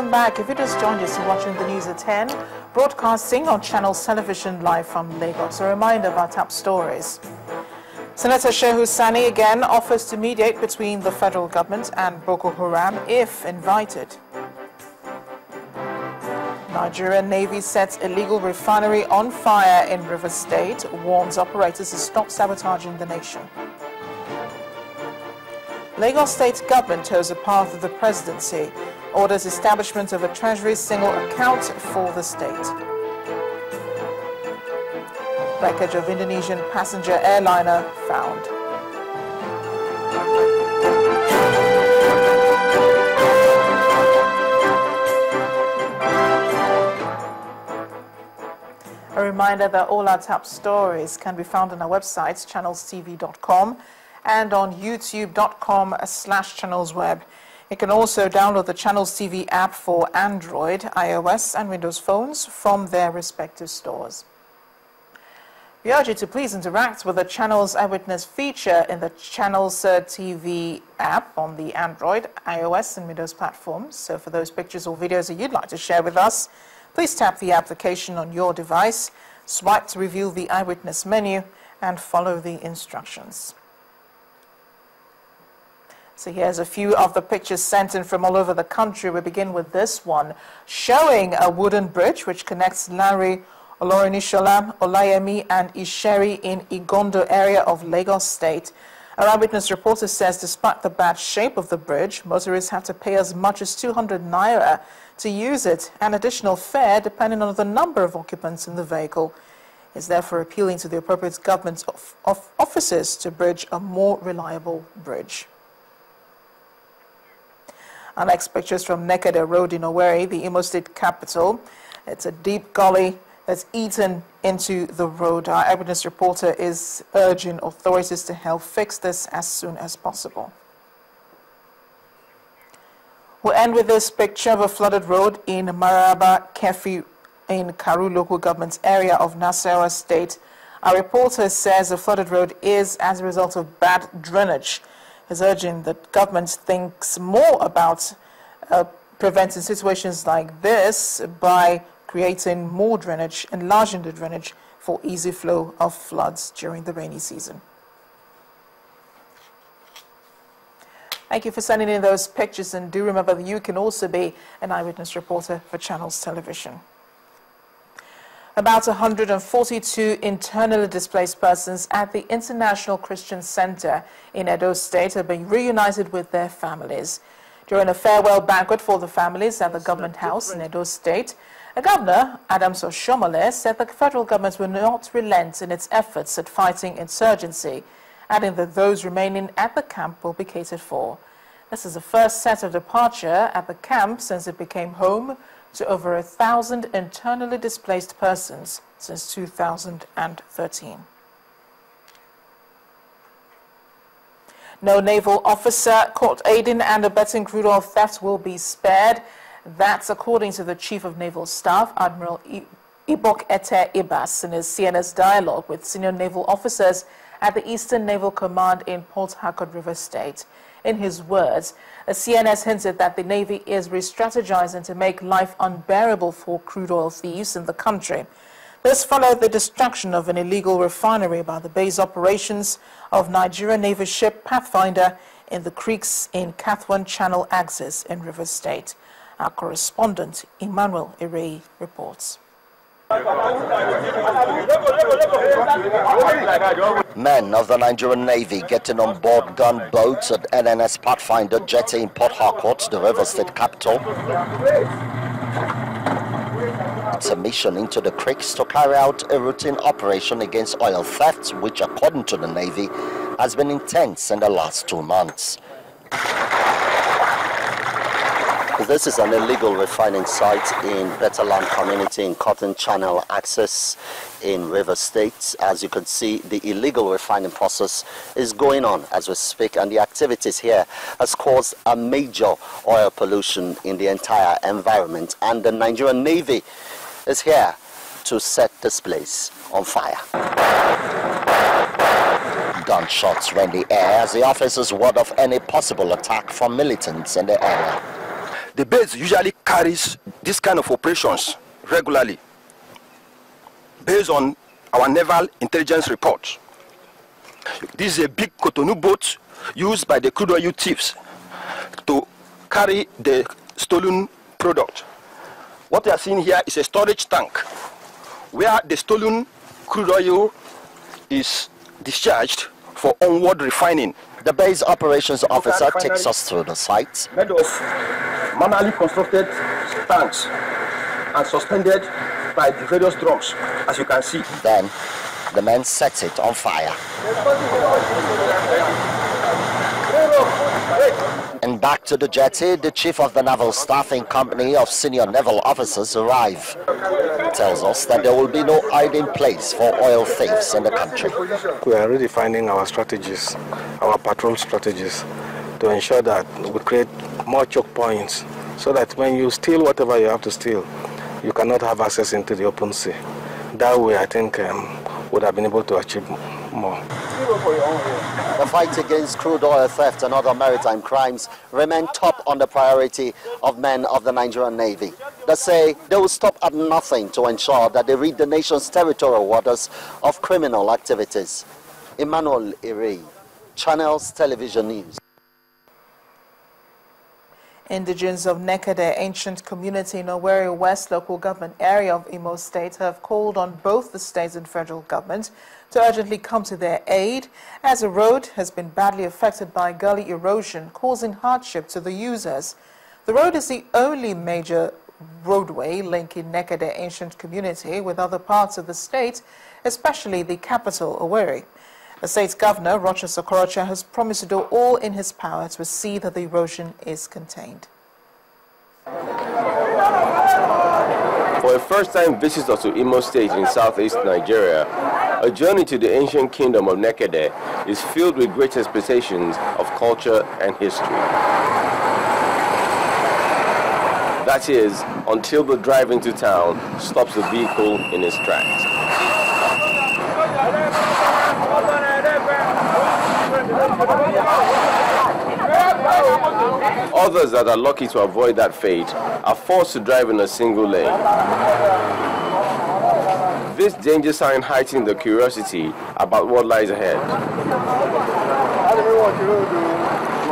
Welcome back. If you just joined us, you're watching the news at 10, broadcasting on Channels Television live from Lagos. A reminder of our top stories. Senator Shehu Sani again offers to mediate between the federal government and Boko Haram if invited. Nigerian Navy sets illegal refinery on fire in Rivers State, warns operators to stop sabotaging the nation. Lagos State government toes the path of the presidency, orders establishment of a Treasury single account for the state. Wreckage of Indonesian passenger airliner found. A reminder that all our top stories can be found on our website, channelstv.com, and on youtube.com/channelsweb. You can also download the Channels TV app for Android, iOS, and Windows phones from their respective stores. We urge you to please interact with the Channels Eyewitness feature in the Channels TV app on the Android, iOS, and Windows platforms. So for those pictures or videos that you'd like to share with us, please tap the application on your device, swipe to reveal the Eyewitness menu, and follow the instructions. So here's a few of the pictures sent in from all over the country. We begin with this one, showing a wooden bridge which connects Larry, Olorinishola, Olayemi, and Isheri in Igondo area of Lagos State. Our Eyewitness reporter says despite the bad shape of the bridge, motorists have to pay as much as 200 naira to use it, and additional fare depending on the number of occupants in the vehicle. Is therefore appealing to the appropriate government officers to bridge a more reliable bridge. Our next picture is from Nekede Road in Owerri, the Imo State capital. It's a deep gully that's eaten into the road. Our Eyewitness reporter is urging authorities to help fix this as soon as possible. We'll end with this picture of a flooded road in Maraba Kefi in Karu local government area of Nasarawa State. Our reporter says the flooded road is as a result of bad drainage. Is urging that government thinks more about preventing situations like this by creating more drainage, enlarging the drainage for easy flow of floods during the rainy season. Thank you for sending in those pictures, and do remember that you can also be an Eyewitness reporter for Channels Television. About 142 internally displaced persons at the International Christian Center in Edo State have been reunited with their families. During a farewell banquet for the families at the government house in Edo State, Governor Adams Oshomole said the federal government will not relent in its efforts at fighting insurgency, adding that those remaining at the camp will be catered for. This is the first set of departure at the camp since it became home to over 1,000 internally displaced persons since 2013. No naval officer caught aiding and abetting crude oil theft will be spared. That's according to the Chief of Naval Staff, Admiral Ibok Ete Ibas, in his CNS dialogue with senior naval officers at the Eastern Naval Command in Port Harcourt, River State. In his words, a CNS hinted that the Navy is re-strategizing to make life unbearable for crude oil thieves in the country. This followed the destruction of an illegal refinery by the base operations of Nigerian Navy ship Pathfinder in the creeks in Kathwan Channel Axis in River State. Our correspondent, Emmanuel Irei, reports. Men of the Nigerian Navy getting on board gunboats at NNS Pathfinder jetty in Port Harcourt, the River State capital. It's a mission into the creeks to carry out a routine operation against oil theft, which, according to the Navy, has been intense in the last 2 months. This is an illegal refining site in Betterland community in Cotton Channel Axis in River State. As you can see, the illegal refining process is going on as we speak, and the activities here has caused a major oil pollution in the entire environment, and the Nigerian Navy is here to set this place on fire. Gunshots rend the air as the officers ward off any possible attack from militants in the area. The base usually carries this kind of operations regularly based on our naval intelligence reports. This is a big Cotonou boat used by the crude oil thieves to carry the stolen product. What we are seeing here is a storage tank where the stolen crude oil is discharged for onward refining. The base operations officer takes us through the site. Made of manually constructed tanks and suspended by the various drums, as you can see. Then the men set it on fire. And back to the jetty, the chief of the naval staffing company of senior naval officers arrive. Tells us that there will be no hiding place for oil thieves in the country. We are redefining our strategies, our patrol strategies, to ensure that we create more choke points so that when you steal whatever you have to steal, you cannot have access into the open sea. That way, I think, would have been able to achieve more. The fight against crude oil theft and other maritime crimes remain top on the priority of men of the Nigerian Navy. They say they will stop at nothing to ensure that they rid the nation's territorial waters of criminal activities. Emmanuel Iri, Channels Television News. Indigents of Nekede, ancient community in Owerri West local government area of Imo State, have called on both the state and federal government to urgently come to their aid, as a road has been badly affected by gully erosion, causing hardship to the users. The road is the only major roadway linking Nekede ancient community with other parts of the state, especially the capital, Owerri. The state's governor, Rochas Okorocha, has promised to do all in his power to see that the erosion is contained. For a first-time visitor to Imo State in southeast Nigeria, a journey to the ancient kingdom of Nekede is filled with great expectations of culture and history. That is, until the drive into town stops the vehicle in its tracks. Others that are lucky to avoid that fate are forced to drive in a single lane. This danger sign heightens the curiosity about what lies ahead.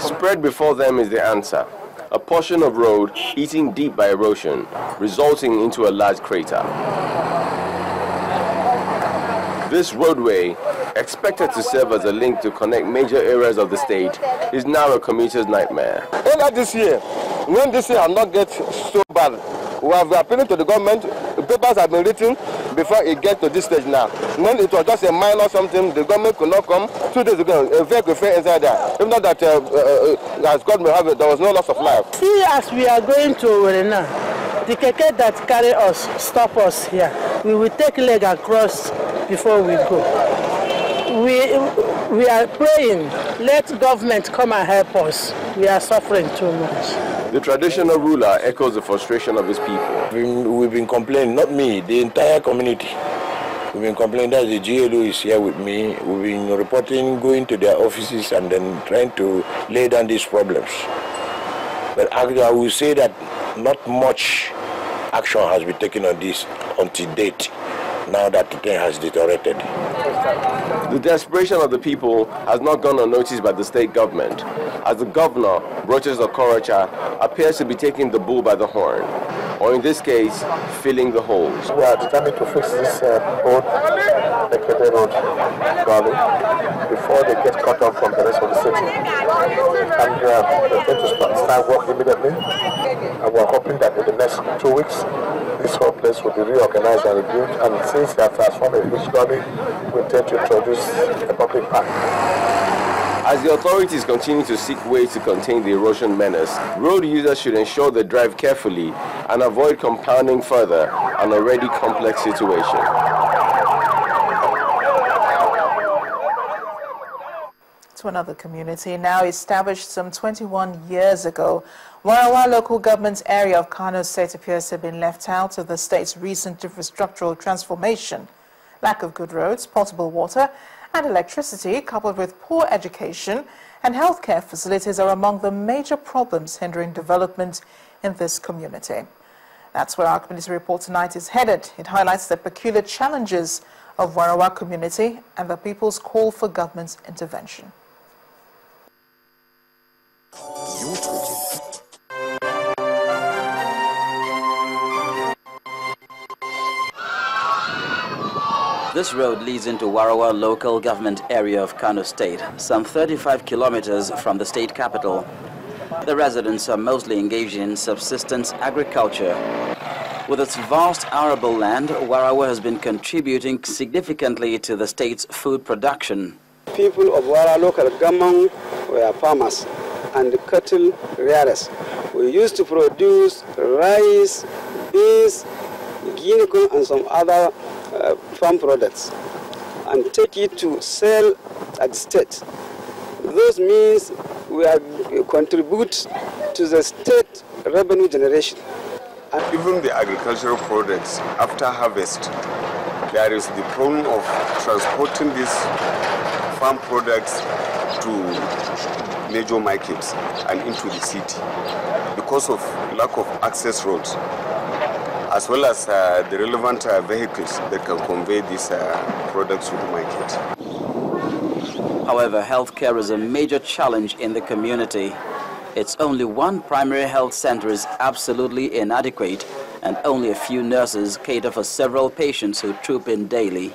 Spread before them is the answer, a portion of road eaten deep by erosion, resulting into a large crater. This roadway, expected to serve as a link to connect major areas of the state, is now a commuter's nightmare. Earlier this year, when this year has not get so bad, we have appealing to the government. The papers have been written before it gets to this stage now. When it was just a minor something, the government could not come. 2 days ago, a vehicle fell inside there. Even though that, as God may have it, there was no loss of life. See, as we are going to Reunite, the keke that carry us, stop us here. We will take leg and cross before we go. We are praying, let government come and help us. We are suffering too much. The traditional ruler echoes the frustration of his people. We've been complaining, not me, the entire community. We've been complaining that the GLO is here with me. We've been reporting, going to their offices and then trying to lay down these problems. But actually, I will say that not much action has been taken on this until date, now that the thing has deteriorated. The desperation of the people has not gone unnoticed by the state government, as the governor, Rochas Okorocha, appears to be taking the bull by the horn, or in this case, filling the holes. We are determined to fix this road, the Nekede Road, Gully, before they get cut off from the rest of the city. And we're going to start work immediately, and we're hoping that in the next 2 weeks, this whole place will be reorganized and rebuilt, and since they have transformed a huge Gully, we intend to introduce a public park. As the authorities continue to seek ways to contain the erosion menace, road users should ensure they drive carefully and avoid compounding further an already complex situation. To another community now established some 21 years ago, Warawa local government area of Kano State appears to have been left out of the state's recent infrastructural transformation. Lack of good roads, potable water And electricity, coupled with poor education and healthcare facilities, are among the major problems hindering development in this community. That's where our community report tonight is headed. It highlights the peculiar challenges of Warawa community and the people's call for government intervention. This road leads into Warawa local government area of Kano State, some 35 kilometers from the state capital. The residents are mostly engaged in subsistence agriculture. With its vast arable land, Warawa has been contributing significantly to the state's food production. People of Warawa local government were farmers and cattle rearers. We used to produce rice, beans, guinea corn and some other farm products and take it to sell at the state. Those means we contribute to the state revenue generation. And even the agricultural products after harvest, there is the problem of transporting these farm products to major markets and into the city because of lack of access roads, as well as the relevant vehicles that can convey these products to the market. However, healthcare is a major challenge in the community. It's only one primary health center is absolutely inadequate, and only a few nurses cater for several patients who troop in daily.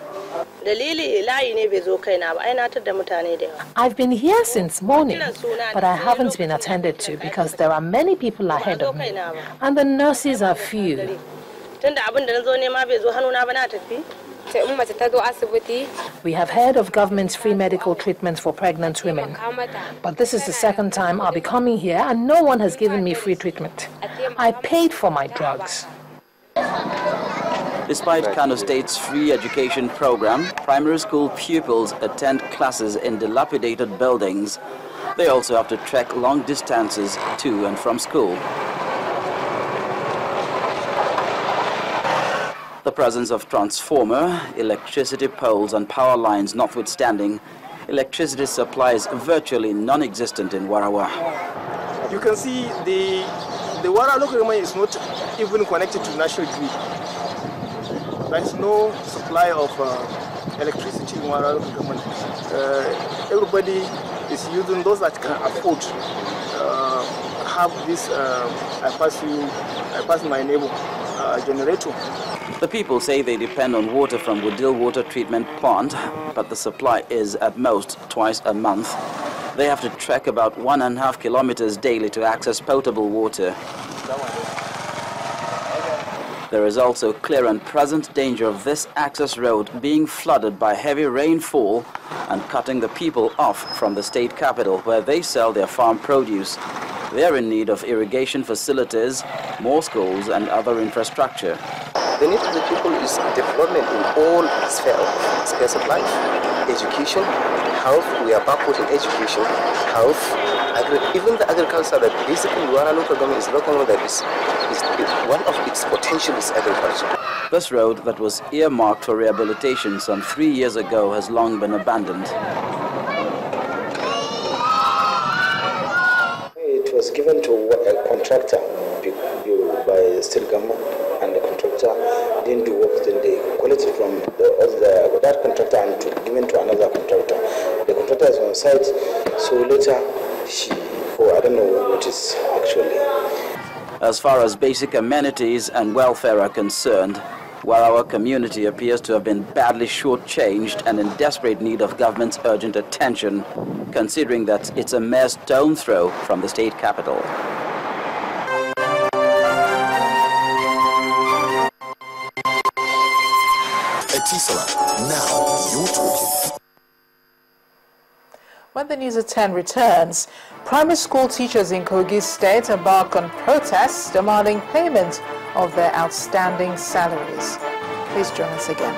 I've been here since morning, but I haven't been attended to because there are many people ahead of me, and the nurses are few. We have heard of government's free medical treatments for pregnant women, but this is the second time I'll be coming here and no one has given me free treatment. I paid for my drugs. Despite Kano State's free education program, primary school pupils attend classes in dilapidated buildings. They also have to trek long distances to and from school. The presence of transformer, electricity poles and power lines notwithstanding, electricity supply is virtually non-existent in Warawa. You can see the Warawa local government is not even connected to national grid. There is no supply of electricity in Warawa local government. Everybody is using those that can afford have this I pass my neighbor generator. The people say they depend on water from Woodil water treatment plant, but the supply is at most twice a month. They have to trek about 1.5 kilometers daily to access potable water. There is also clear and present danger of this access road being flooded by heavy rainfall and cutting the people off from the state capital where they sell their farm produce. They are in need of irrigation facilities, more schools and other infrastructure. The need of the people is development in all spheres of life. Education, health, we are backward in education, health, even the agriculture that basically Warawa local government is looking at, that is one of its potential is agriculture. This road that was earmarked for rehabilitation some 3 years ago has long been abandoned. It was given to a contractor by the state government, and the contractor didn't do work. Then they collected from that contractor and given to another contractor. The contractor is on site, so later I don't know what is actually. As far as basic amenities and welfare are concerned, Warawa community appears to have been badly shortchanged and in desperate need of government's urgent attention, considering that it's a mere stone throw from the state capital. Now you're talking. When the news at 10 returns, primary school teachers in Kogi State embark on protests demanding payment of their outstanding salaries. Please join us again.